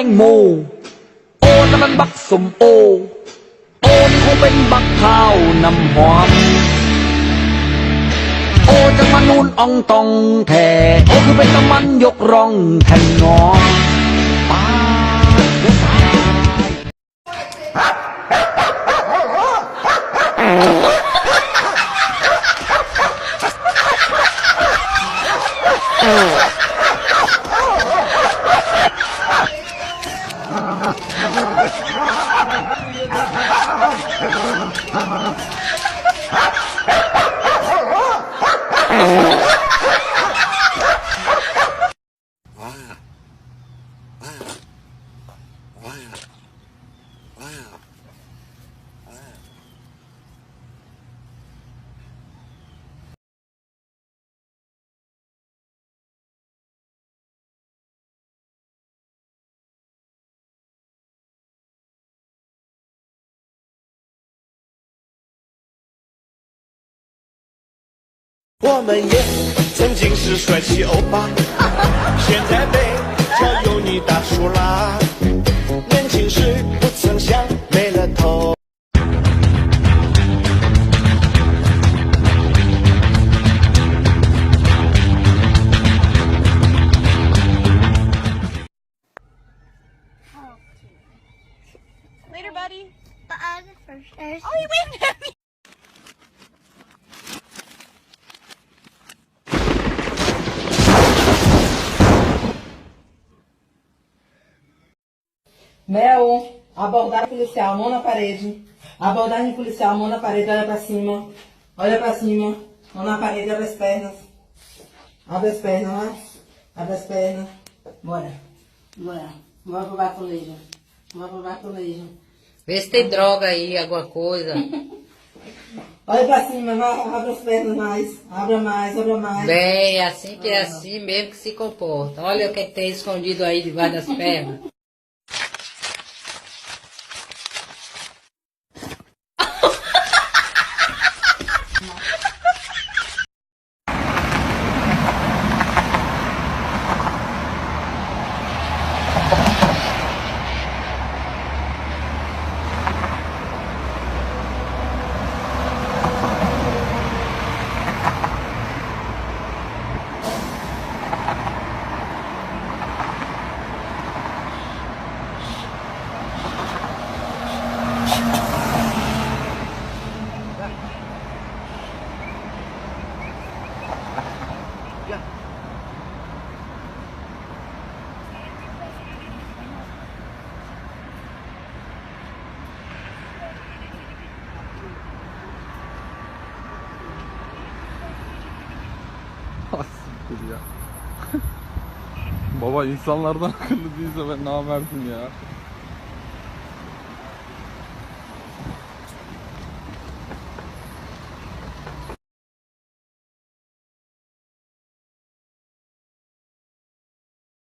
งโมโอนั่นมันบักสมโอโอนี่คงเป็นบักข้าวน้ำหอมโอจังมันนูนอ่องตองแท้โอคือเป็นน้ำมันยกร่องแทนงอป้าเดือดสาย我们也曾经是帅气欧巴，现在被叫油腻大叔啦。年轻时不曾想没了头。Later, buddy. But I was the first. Oh, you waved at me. Mel, abordagem policial, mão na parede. Abordagem policial, mão na parede, olha pra cima. Olha pra cima. Mão na parede, abre as pernas. Abre as pernas, vai. Abre as pernas. Bora. Bora. Bora pro baculejo. Bora pro baculejo. Vê se tem droga aí, alguma coisa. Olha pra cima, vai. Abre as pernas mais. Abra mais, abra mais. Bem, assim que é assim mesmo que se comporta. Olha o que tem escondido aí debaixo das pernas. Ya. Baba insanlardan akıllı değilse ben namerdim ya.